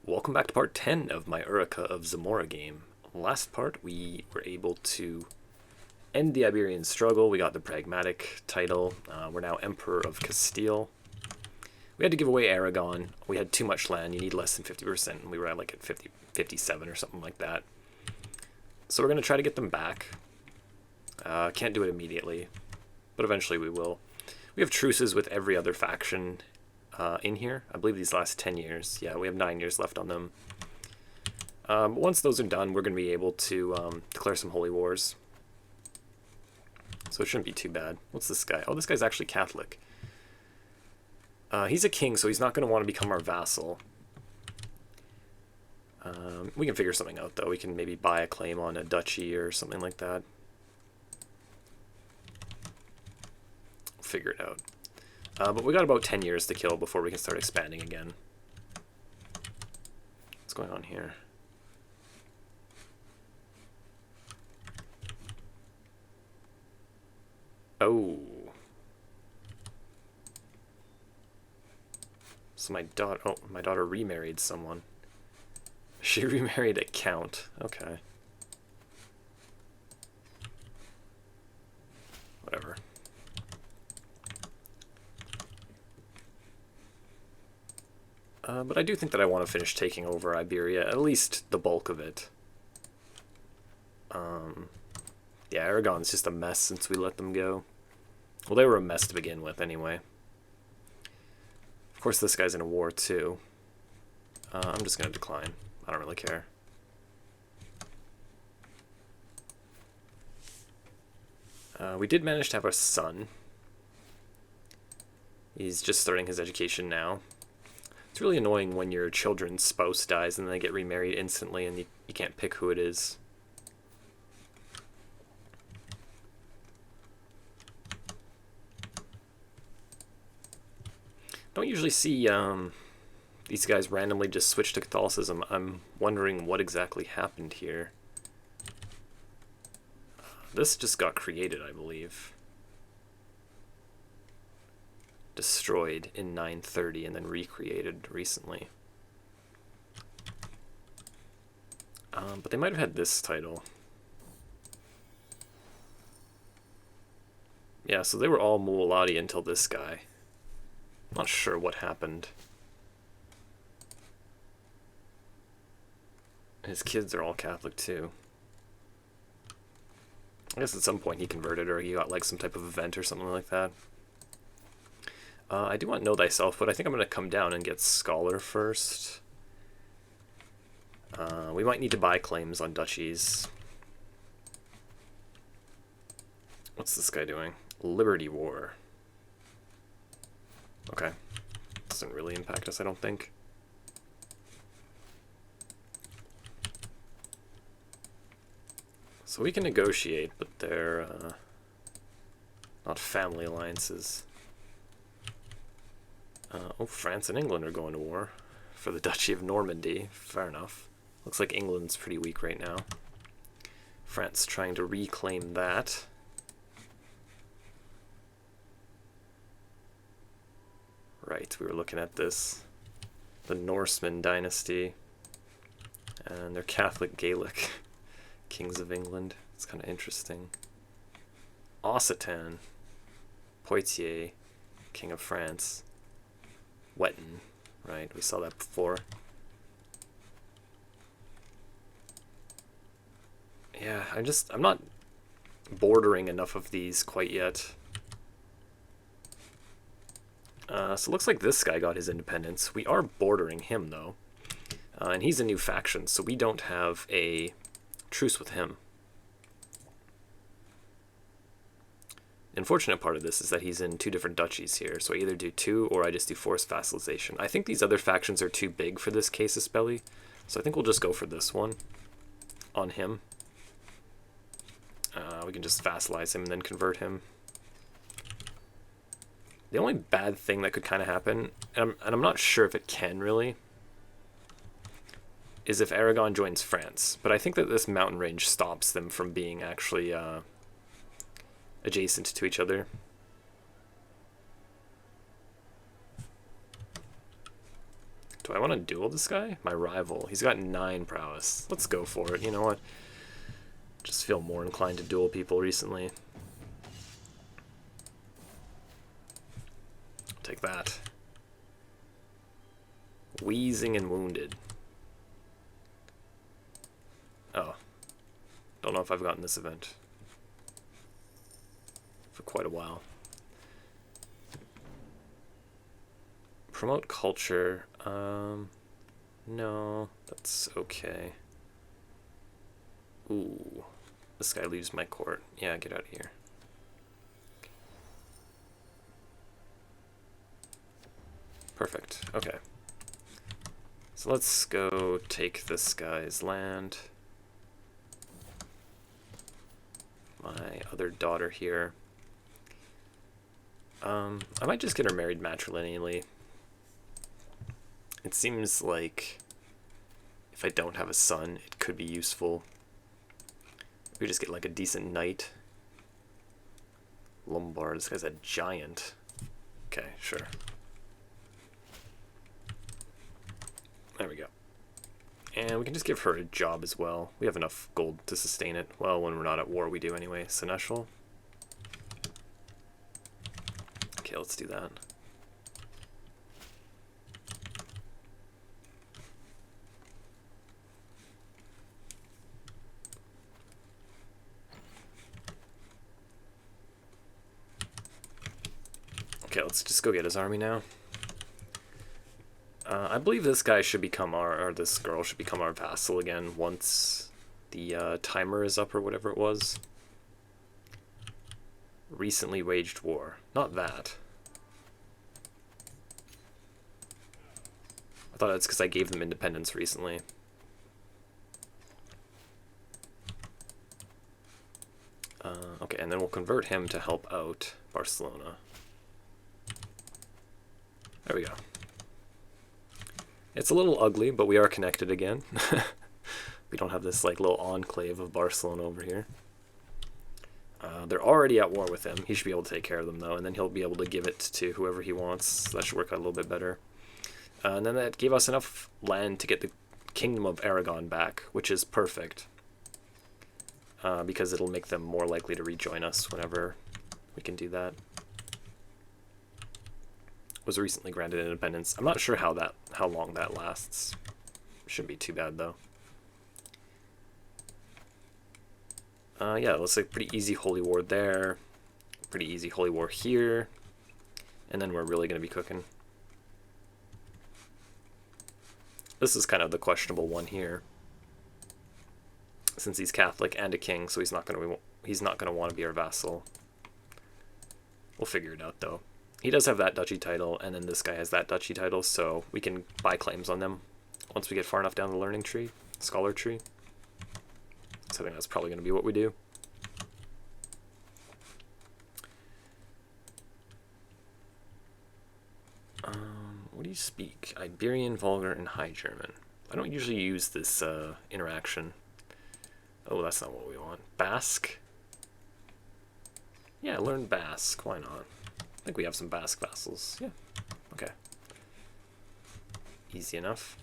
Welcome back to part 10 of my Urraca of Zamora game. Last part, we were able to end the Iberian struggle. We got the pragmatic title. We're now Emperor of Castile. We had to give away Aragon. We had too much land. You need less than 50%, and we were at like at 50, 57 or something like that. So we're going to try to get them back. Can't do it immediately, but eventually we will. We have truces with every other faction in here. I believe these last 10 years. Yeah, we have 9 years left on them. Once those are done, we're going to be able to declare some holy wars. So it shouldn't be too bad. What's this guy? Oh, this guy's actually Catholic. He's a king, so he's not going to want to become our vassal. We can figure something out, though. We can maybe buy a claim on a duchy or something like that. We'll figure it out. But we got about 10 years to kill before we can start expanding again. What's going on here? Oh. So my daughter remarried someone. She remarried a count. Okay. Whatever. But I do think that I want to finish taking over Iberia, at least the bulk of it. Yeah, Aragon's just a mess since we let them go. Well, they were a mess to begin with, anyway. Of course, this guy's in a war, too. I'm just going to decline. I don't really care. We did manage to have a son. He's just starting his education now. It's really annoying when your children's spouse dies and then they get remarried instantly and you can't pick who it is. Don't usually see these guys randomly just switch to Catholicism. I'm wondering what exactly happened here. This just got created, I believe. Destroyed in 930 and then recreated recently. But they might have had this title. Yeah, so they were all Mualadi until this guy. Not sure what happened. His kids are all Catholic too. I guess at some point he converted or he got like some type of event or something like that. I do want Know Thyself, but I think I'm going to come down and get Scholar first. We might need to buy claims on duchies. What's this guy doing? Liberty War. Okay. Doesn't really impact us, I don't think. So we can negotiate, but they're not family alliances. Oh, France and England are going to war for the Duchy of Normandy. Fair enough. Looks like England's pretty weak right now. France trying to reclaim that. Right, we were looking at this. The Norseman dynasty. And they're Catholic Gaelic. Kings of England. It's kind of interesting. Occitan. Poitiers. King of France. Wetton, right? We saw that before. Yeah, I'm not bordering enough of these quite yet. So it looks like this guy got his independence. We are bordering him, though. And he's a new faction, so we don't have a truce with him. The unfortunate part of this is that he's in 2 different duchies here, so I either do 2 or I just do forced vassalization. I think these other factions are too big for this casus belli, so I think we'll just go for this one on him. We can just vassalize him and then convert him. The only bad thing that could kind of happen, and I'm not sure if it can really, is if Aragon joins France. But I think that this mountain range stops them from being actually adjacent to each other. Do I want to duel this guy? My rival. He's got 9 prowess. Let's go for it. You know what? Just feel more inclined to duel people recently. Take that. Wheezing and wounded. Oh. Don't know if I've gotten this event for quite a while. Promote culture. No, that's okay. Ooh, this guy leaves my court. Yeah, get out of here. Perfect. Okay. So let's go take this guy's land. My other daughter here. I might just get her married matrilineally. It seems like if I don't have a son, it could be useful. We just get like a decent knight. Lombard, this guy's a giant. Okay, sure. There we go. And we can just give her a job as well. We have enough gold to sustain it. Well, when we're not at war, we do anyway. Seneschal. Okay, let's do that. Okay, let's just go get his army now. I believe this guy should become or this girl should become our vassal again once the timer is up or whatever it was. Recently waged war. Not that. I thought that's because I gave them independence recently. Okay, and then we'll convert him to help out Barcelona. There we go. It's a little ugly, but we are connected again. We don't have this like little enclave of Barcelona over here. They're already at war with him. He should be able to take care of them though, and then he'll be able to give it to whoever he wants. That should work out a little bit better. And then that gave us enough land to get the Kingdom of Aragon back, which is perfect. Because it'll make them more likely to rejoin us whenever we can do that. Was recently granted independence. I'm not sure how long that lasts. Shouldn't be too bad though. Yeah, it looks like pretty easy holy war there. Pretty easy holy war here. And then we're really going to be cooking. This is kind of the questionable one here. Since he's Catholic and a king, so he's not going to want to be our vassal. We'll figure it out though. He does have that duchy title, and then this guy has that duchy title, so we can buy claims on them once we get far enough down the learning tree, scholar tree. So I think that's probably going to be what we do. What do you speak? Iberian, Vulgar, and High German. I don't usually use this interaction. Oh, that's not what we want. Basque? Yeah, learn Basque. Why not? I think we have some Basque vassals. Yeah. Okay. Easy enough.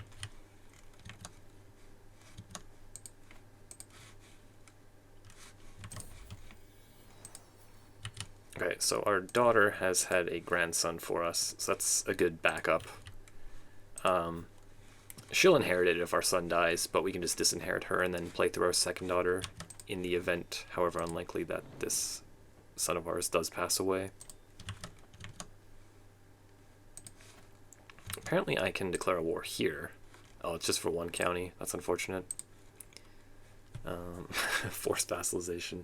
Okay, so our daughter has had a grandson for us, so that's a good backup. She'll inherit it if our son dies, but we can just disinherit her and then play through our second daughter in the event, however unlikely that this son of ours does pass away. Apparently I can declare a war here. Oh, it's just for one county. That's unfortunate. Forced vassalization.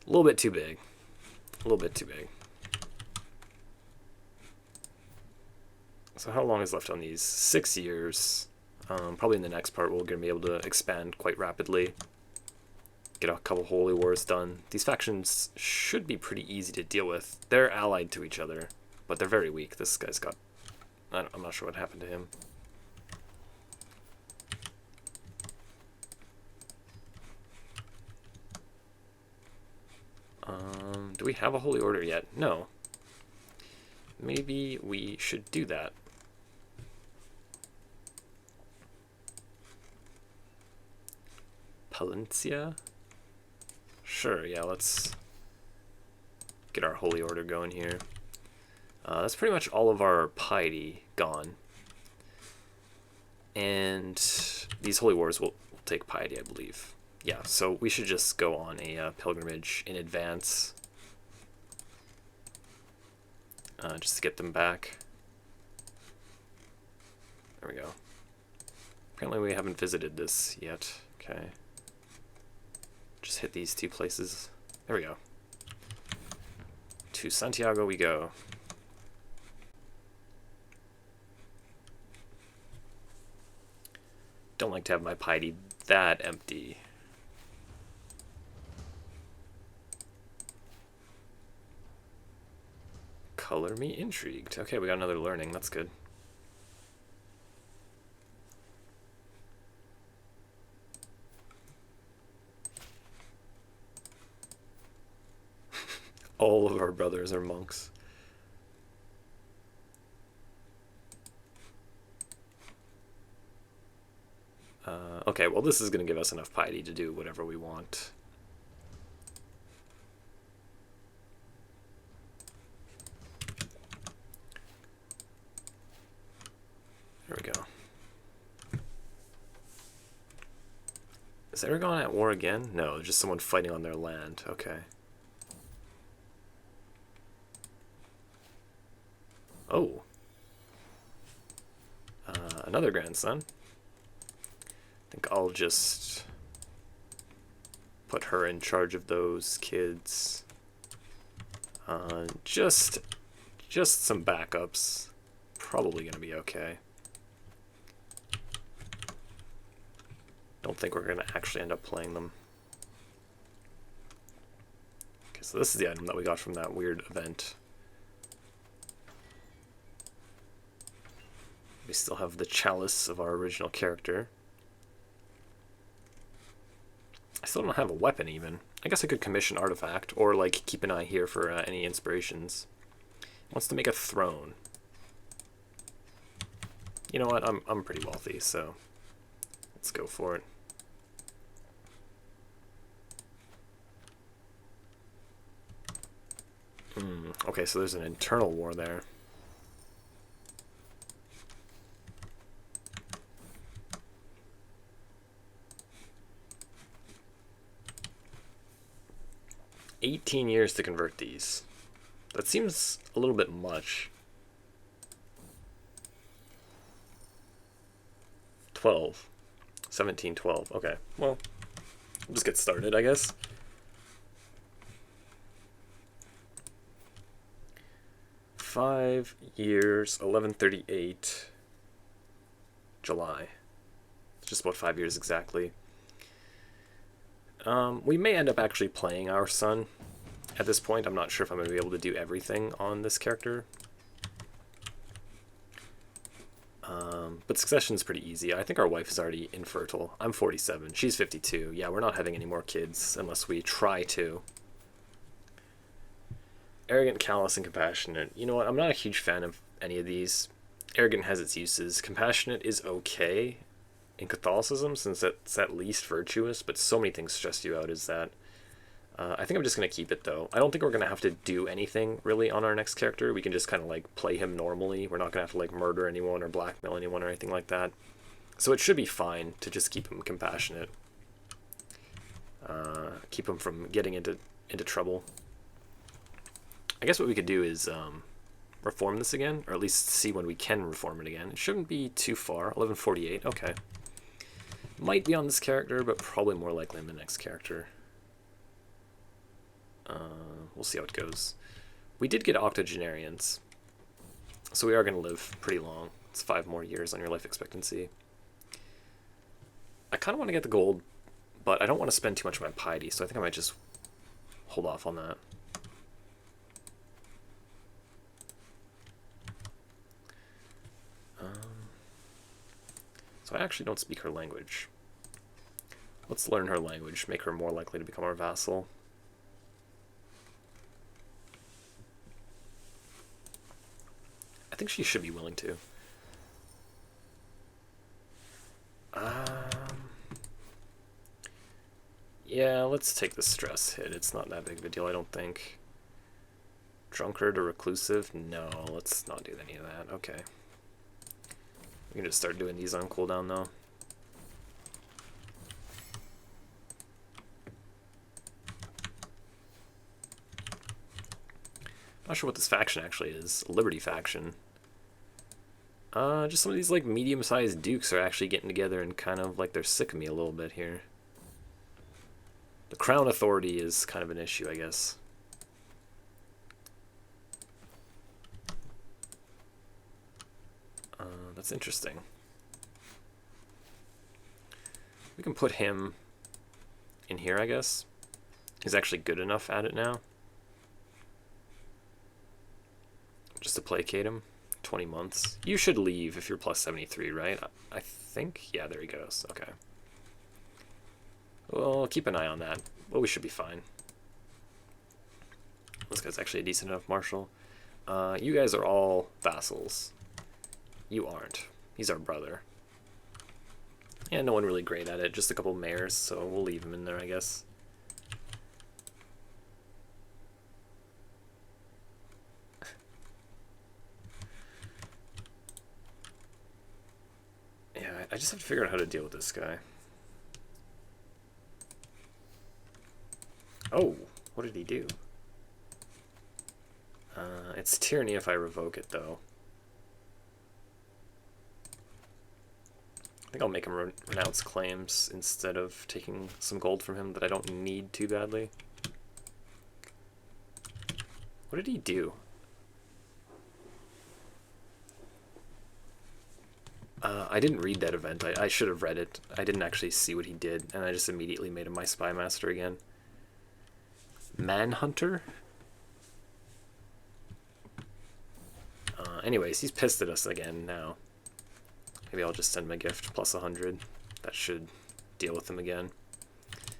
A little bit too big. A little bit too big. So how long is left on these? 6 years. Probably in the next part we're going to be able to expand quite rapidly. Get a couple holy wars done. These factions should be pretty easy to deal with. They're allied to each other, but they're very weak. This guy's got... I'm not sure what happened to him. Do we have a holy order yet? No. Maybe we should do that. Palencia? Sure, yeah, let's get our holy order going here. That's pretty much all of our piety gone. And these holy wars will take piety, I believe. Yeah, so we should just go on a pilgrimage in advance. Just to get them back. There we go. Apparently we haven't visited this yet. Okay. Just hit these two places. There we go. To Santiago we go. Don't like to have my piety that empty. Color me intrigued. Okay, we got another learning. That's good. All of our brothers are monks. Okay, well this is going to give us enough piety to do whatever we want. There we go. Is Aragon at war again? No, just someone fighting on their land. Okay. Oh. Another grandson. I think I'll just put her in charge of those kids. Just some backups. Probably gonna be okay. Don't think we're gonna actually end up playing them. Okay, so this is the item that we got from that weird event. We still have the chalice of our original character. I still don't have a weapon even. I guess I could commission artifact, or like keep an eye here for any inspirations. Wants to make a throne. You know what? I'm pretty wealthy, so let's go for it. Okay, so there's an internal war there. $18 years to convert these. That seems a little bit much. 12. 17, 12. Okay, well, we'll just get started, I guess. $5 years, 1138. July. It's just about 5 years exactly. We may end up actually playing our son at this point. I'm not sure if I'm going to be able to do everything on this character. But succession's pretty easy. I think our wife is already infertile. I'm 47. She's 52. Yeah, we're not having any more kids unless we try to. Arrogant, callous, and compassionate. You know what? I'm not a huge fan of any of these. Arrogant has its uses. Compassionate is okay in Catholicism, since it's at least virtuous, but so many things stress you out is that. I think I'm just going to keep it, though. I don't think we're going to have to do anything, really, on our next character. We can just kind of, like, play him normally. We're not going to have to, like, murder anyone or blackmail anyone or anything like that. So it should be fine to just keep him compassionate. Keep him from getting into trouble. I guess what we could do is reform this again, or at least see when we can reform it again. It shouldn't be too far. 1148, okay. Might be on this character, but probably more likely on the next character. We'll see how it goes. We did get octogenarians, so we are going to live pretty long. It's 5 more years on your life expectancy. I kind of want to get the gold, but I don't want to spend too much of my piety, so I think I might just hold off on that. So I actually don't speak her language. Let's learn her language, make her more likely to become our vassal. I think she should be willing to. Yeah, let's take the stress hit. It's not that big of a deal, I don't think. Drunkard or reclusive? No, let's not do any of that. Okay. We can just start doing these on cooldown, though. Not sure what this faction actually is. A Liberty faction. Just some of these like medium-sized dukes are actually getting together and kind of like they're sick of me a little bit here. The crown authority is kind of an issue, I guess. That's interesting. We can put him in here, I guess. He's actually good enough at it now. Just to placate him. 20 months. You should leave if you're plus 73, right? I think? Yeah, there he goes. Okay. Well, keep an eye on that. Well, we should be fine. This guy's actually a decent enough marshal. You guys are all vassals. You aren't. He's our brother. Yeah, no one really great at it. Just a couple mayors, so we'll leave him in there, I guess. Yeah, I just have to figure out how to deal with this guy. Oh, what did he do? It's tyranny if I revoke it, though. I think I'll make him renounce claims instead of taking some gold from him that I don't need too badly. What did he do? I didn't read that event. I should have read it. I didn't actually see what he did, and I just immediately made him my spy master again. Manhunter? Anyways, he's pissed at us again now. Maybe I'll just send him a gift plus 100. That should deal with him again.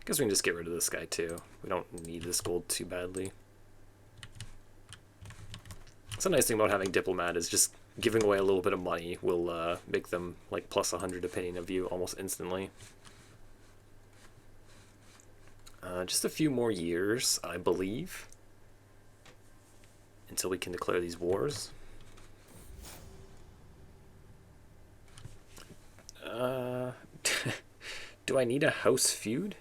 Guess we can just get rid of this guy too. We don't need this gold too badly. That's a nice thing about having diplomat is just giving away a little bit of money will make them like plus 100 opinion of you almost instantly. Just a few more years, I believe, until we can declare these wars. Do I need a house feud?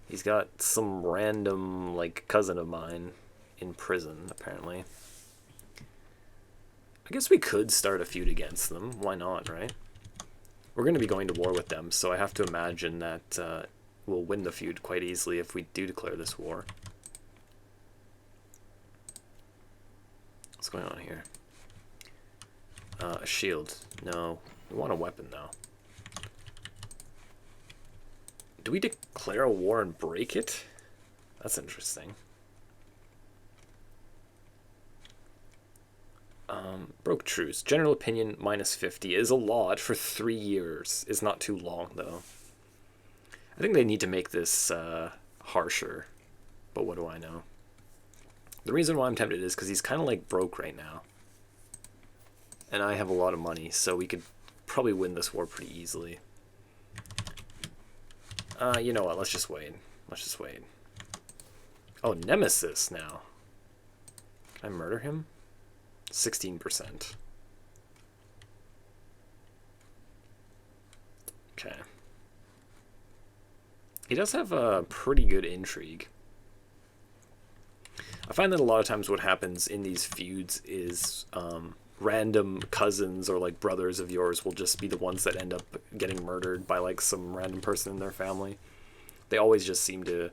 He's got some random, like, cousin of mine in prison, apparently. I guess we could start a feud against them. Why not, right? We're going to be going to war with them, so I have to imagine that we'll win the feud quite easily if we do declare this war. What's going on here? A shield. No. We want a weapon, though. Do we declare a war and break it? That's interesting. Broke truce. General opinion minus 50 is a lot for 3 years. Is not too long, though. I think they need to make this harsher. But what do I know? The reason why I'm tempted is because he's kind of like broke right now. And I have a lot of money, so we could probably win this war pretty easily. You know what? Let's just wait. Let's just wait. Oh, Nemesis now. Can I murder him? 16%. Okay. He does have a pretty good intrigue. I find that a lot of times what happens in these feuds is random cousins or like brothers of yours will just be the ones that end up getting murdered by like some random person in their family. They always just seem to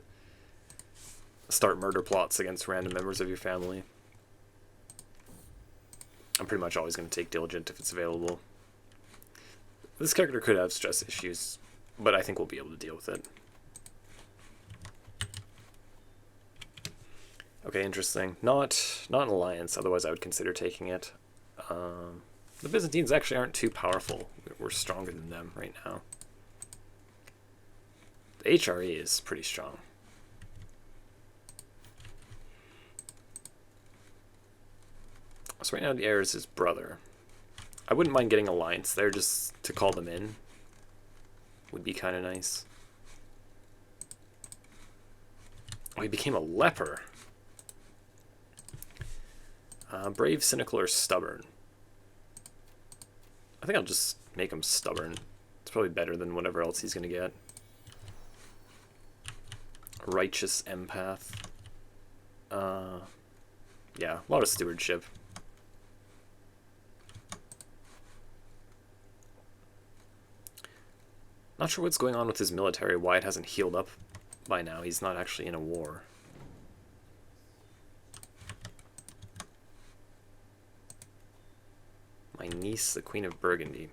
start murder plots against random members of your family. I'm pretty much always going to take Diligent if it's available. This character could have stress issues, but I think we'll be able to deal with it. Okay, interesting. Not an alliance, otherwise I would consider taking it. The Byzantines actually aren't too powerful. We're stronger than them right now. The HRE is pretty strong. So right now the heir is his brother. I wouldn't mind getting alliance there just to call them in. Would be kind of nice. Oh, he became a leper. Brave, cynical, or stubborn? I think I'll just make him stubborn. It's probably better than whatever else he's going to get. Righteous empath. Yeah, a lot of stewardship. Not sure what's going on with his military, why it hasn't healed up by now. He's not actually in a war. My niece, the Queen of Burgundy.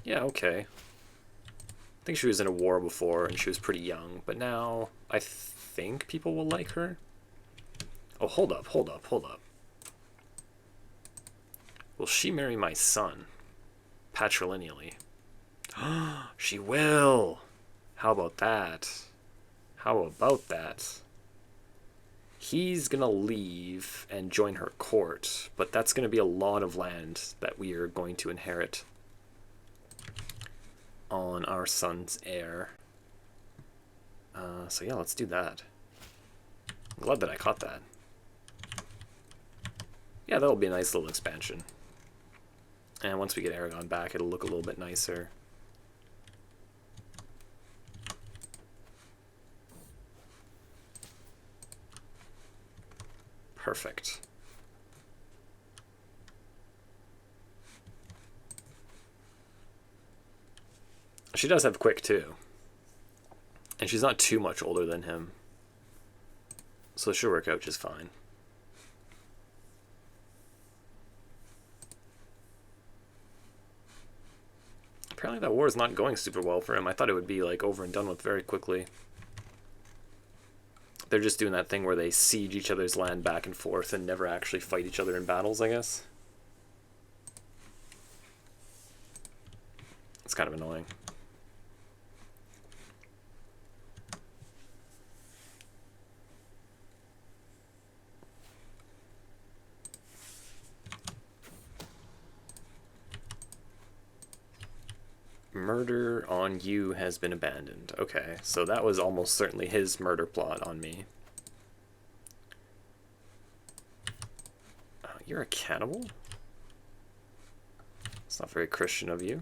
Yeah, okay. I think she was in a war before and she was pretty young, but now I think people will like her. Oh, hold up. Will she marry my son? Patrilineally. She will! How about that? He's gonna leave and join her court, but that's gonna be a lot of land that we are going to inherit on our son's heir. So yeah, let's do that. I'm glad that I caught that. Yeah, that'll be a nice little expansion. And once we get Aragon back, it'll look a little bit nicer. Perfect. She does have quick too. And she's not too much older than him. So it should work out just fine. Apparently that war is not going super well for him. I thought it would be like over and done with very quickly. They're just doing that thing where they siege each other's land back and forth and never actually fight each other in battles, I guess. It's kind of annoying. Murder on you has been abandoned. Okay, so that was almost certainly his murder plot on me. You're a cannibal? It's not very Christian of you.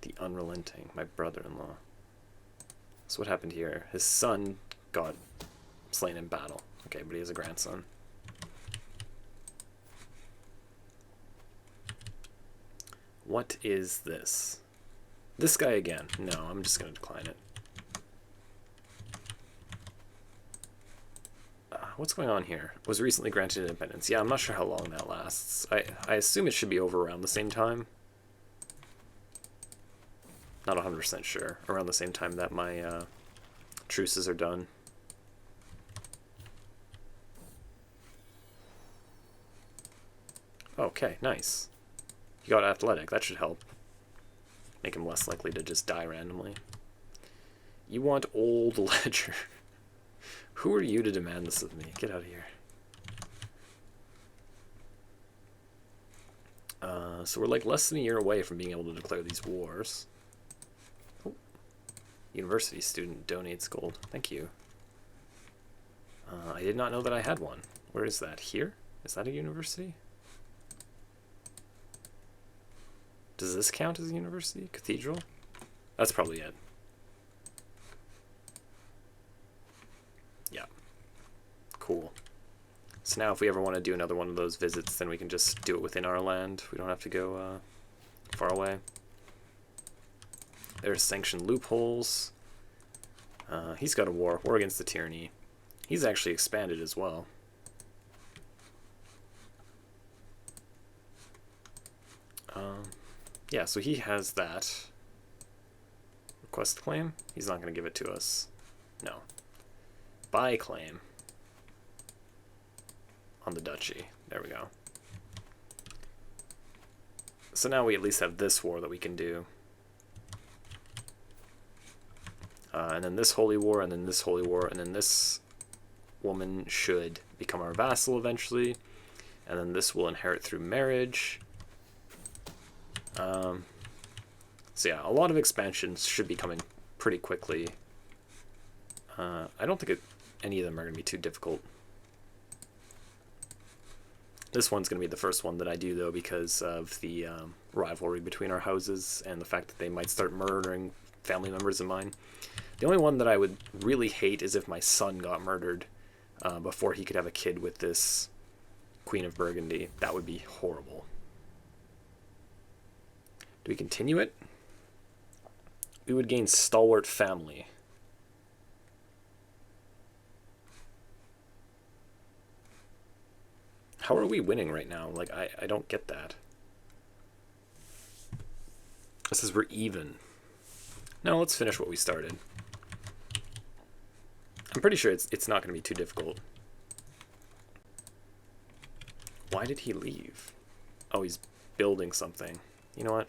The unrelenting, my brother-in-law. So what happened here? His son got slain in battle. Okay, but he has a grandson. What is this? This guy again. No, I'm just going to decline it. What's going on here? Was recently granted independence. Yeah, I'm not sure how long that lasts. I assume it should be over around the same time. Not 100% sure. Around the same time that my truces are done. Okay, nice. He got athletic. That should help. Make him less likely to just die randomly. You want old ledger. Who are you to demand this of me? Get out of here. So we're like less than a year away from being able to declare these wars. Oh. University student donates gold. Thank you. I did not know that I had one. Where is that? Here? Is that a university? Does this count as a university? Cathedral? That's probably it. Yeah. Cool. So now if we ever want to do another one of those visits, then we can just do it within our land. We don't have to go far away. There's sanctioned loopholes. He's got a war against the tyranny. He's actually expanded as well. Yeah, so he has that. Request claim? He's not going to give it to us. No. Buy claim. On the duchy. There we go. So now we at least have this war that we can do. And then this holy war, and then this holy war, and then this woman should become our vassal eventually. And then this will inherit through marriage. So yeah, a lot of expansions should be coming pretty quickly. I don't think any of them are going to be too difficult. This one's going to be the first one that I do, though, because of the rivalry between our houses and the fact that they might start murdering family members of mine. The only one that I would really hate is if my son got murdered before he could have a kid with this Queen of Burgundy. That would be horrible. Do we continue it? We would gain Stalwart Family. How are we winning right now? Like, I don't get that. This is we're even. No, let's finish what we started. I'm pretty sure it's not going to be too difficult. Why did he leave? Oh, he's building something. You know what?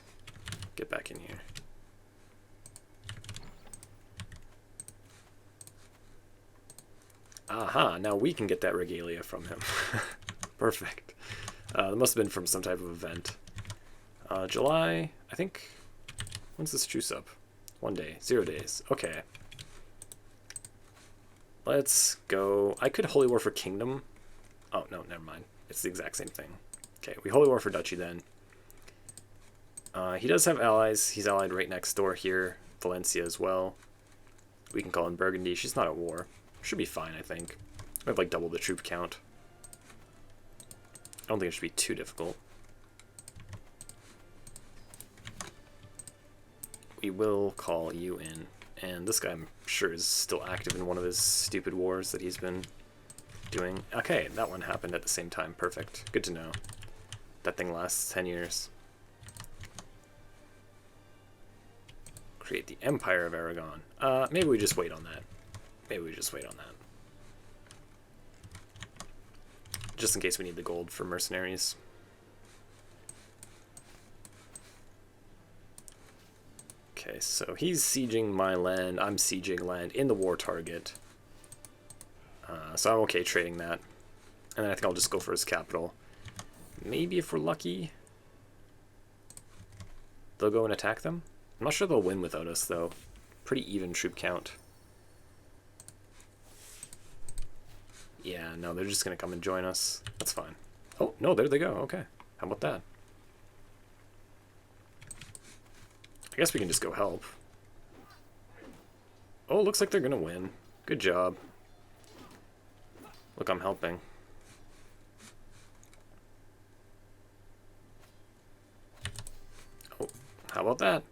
Get back in here. Aha, now we can get that regalia from him. Perfect. That must have been from some type of event. July, I think. When's this truce up? 1 day. 0 days. Okay. Let's go. I could Holy War for Kingdom. Oh, no, never mind. It's the exact same thing. Okay, we Holy War for Duchy then. He does have allies. He's allied right next door here. Valencia as well. We can call in Burgundy. She's not at war. Should be fine, I think. We have like double the troop count. I don't think it should be too difficult. We will call you in. And this guy, I'm sure, is still active in one of his stupid wars that he's been doing. Okay, that one happened at the same time. Perfect. Good to know. That thing lasts 10 years. Create the Empire of Aragon. Maybe we just wait on that. Maybe we just wait on that. Just in case we need the gold for mercenaries. Okay, so he's sieging my land. I'm sieging land in the war target. So I'm okay trading that. And then I think I'll just go for his capital. Maybe if we're lucky, they'll go and attack them. I'm not sure they'll win without us, though. Pretty even troop count. Yeah, no, they're just going to come and join us. That's fine. Oh, no, there they go. Okay. How about that? I guess we can just go help. Oh, looks like they're going to win. Good job. Look, I'm helping. Oh, how about that?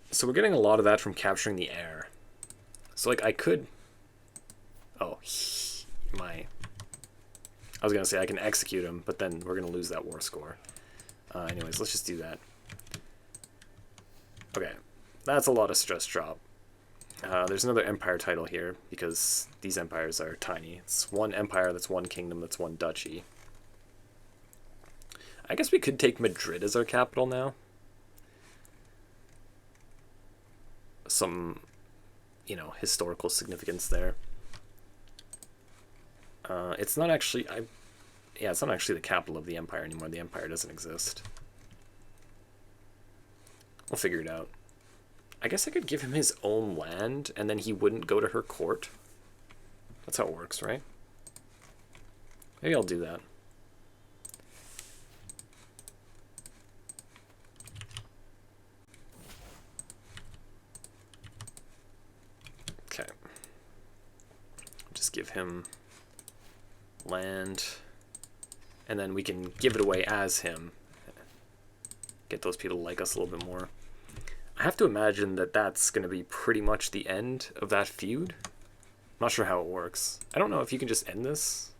So we're getting a lot of that from capturing the air. So, like, I could... Oh, I was going to say I can execute him, but then we're going to lose that war score. Anyways, let's just do that. Okay, that's a lot of stress drop. There's another empire title here, because these empires are tiny. It's one empire, that's one kingdom, that's one duchy. I guess we could take Madrid as our capital now. Some, historical significance there. It's not actually, it's not actually the capital of the empire anymore. The empire doesn't exist. We'll figure it out. I guess I could give him his own land, and then he wouldn't go to her court. That's how it works, right? Maybe I'll do that. Okay. Just give him land, and then we can give it away as him. Get those people to like us a little bit more. I have to imagine that that's going to be pretty much the end of that feud. I'm not sure how it works. I don't know if you can just end this.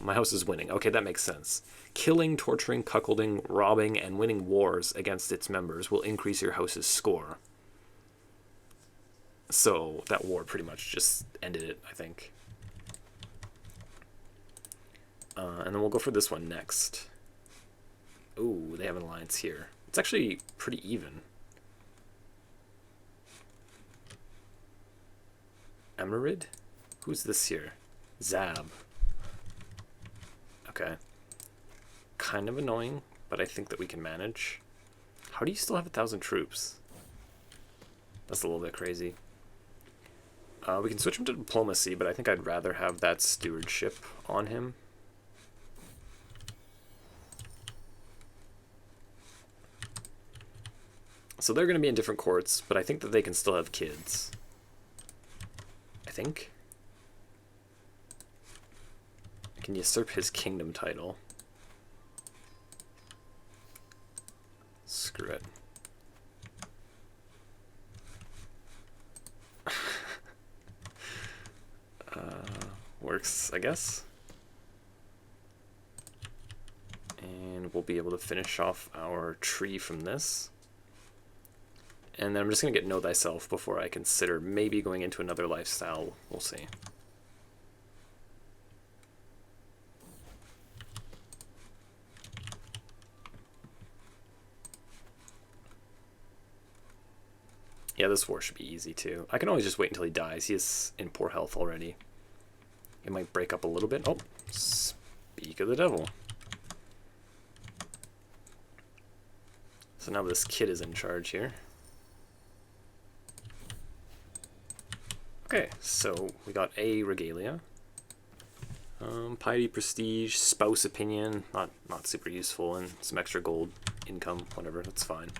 My house is winning. Okay, that makes sense. Killing, torturing, cuckolding, robbing, and winning wars against its members will increase your house's score. So that war pretty much just ended it, I think. And then we'll go for this one next. Ooh, they have an alliance here. It's actually pretty even. Emerid? Who's this here? Zab. Okay. Kind of annoying, but I think that we can manage. How do you still have 1,000 troops? That's a little bit crazy. We can switch him to diplomacy, but I think I'd rather have that stewardship on him. So they're going to be in different courts, but I think that they can still have kids. I think. I can usurp his kingdom title. Screw it. Works, I guess. And we'll be able to finish off our tree from this. And then I'm just going to get Know Thyself before I consider maybe going into another lifestyle. We'll see. Yeah, this war should be easy too. I can always just wait until he dies. He is in poor health already. It might break up a little bit. Oh, speak of the devil. So now this kid is in charge here. Okay, so we got a regalia. Piety, prestige, spouse opinion, not super useful, and some extra gold income, whatever, that's fine.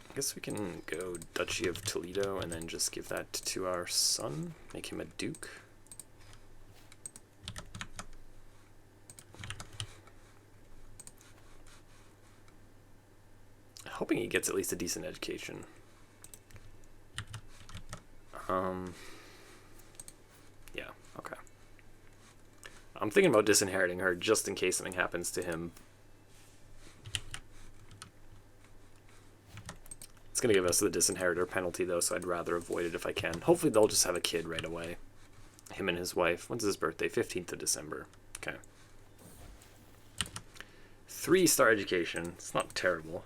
I guess we can go Duchy of Toledo and then just give that to our son, make him a duke. Hoping he gets at least a decent education. Yeah, okay. I'm thinking about disinheriting her just in case something happens to him. It's going to give us the disinheritor penalty, though, so I'd rather avoid it if I can. Hopefully they'll just have a kid right away. Him and his wife. When's his birthday? 15th of December. Okay. 3-star education. It's not terrible.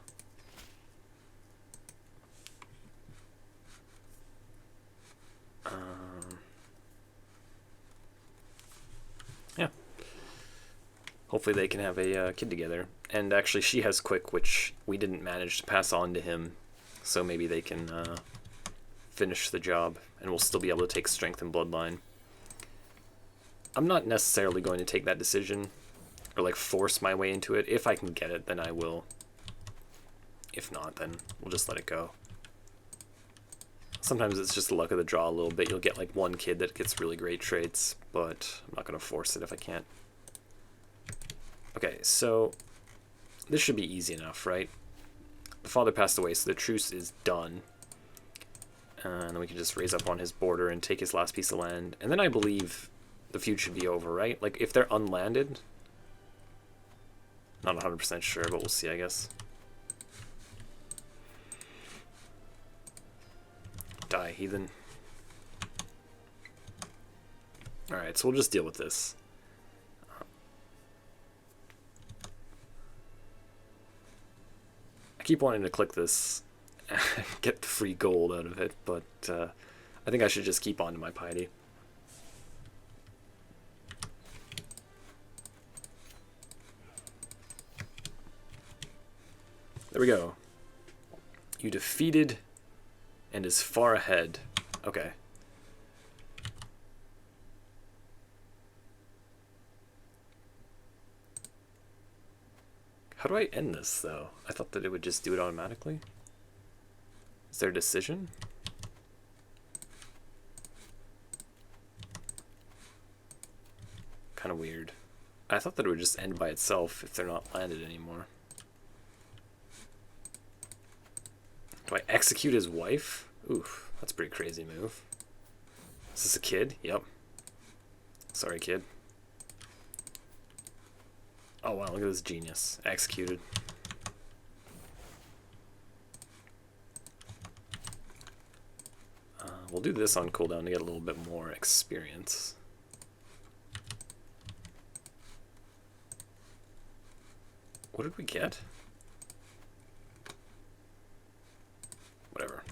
Yeah. Hopefully they can have a kid together. And actually she has Quick, which we didn't manage to pass on to him. So maybe they can finish the job, and we'll still be able to take Strength and Bloodline. I'm not necessarily going to take that decision, or like force my way into it. If I can get it, then I will. If not, then we'll just let it go. Sometimes it's just the luck of the draw a little bit. You'll get like one kid that gets really great traits, but I'm not going to force it if I can't. Okay, so this should be easy enough, right? The father passed away, so the truce is done. And then we can just raise up on his border and take his last piece of land. And then I believe the feud should be over, right? Like, if they're unlanded... Not 100% sure, but we'll see, I guess. Die, heathen. Alright, so we'll just deal with this. I keep wanting to click this and get the free gold out of it, but I think I should just keep on to my piety. There we go. You defeated and is far ahead. Okay. How do I end this, though? I thought that it would just do it automatically. Is there a decision? Kind of weird. I thought that it would just end by itself if they're not landed anymore. Do I execute his wife? Oof, that's a pretty crazy move. Is this a kid? Yep. Sorry, kid. Oh wow, look at this genius. Executed. We'll do this on cooldown to get a little bit more experience. What did we get? Whatever.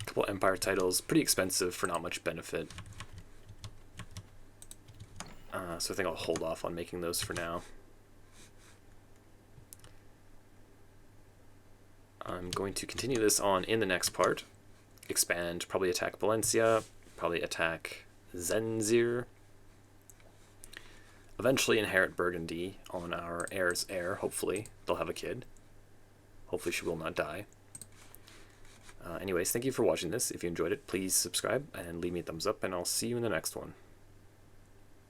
Couple Empire titles. Pretty expensive for not much benefit. So I think I'll hold off on making those for now. I'm going to continue this on in the next part. Expand, probably attack Valencia, probably attack Zenzir. Eventually inherit Burgundy on our heir's heir, hopefully. They'll have a kid. Hopefully she will not die. Anyways, thank you for watching this. If you enjoyed it, please subscribe and leave me a thumbs up, and I'll see you in the next one.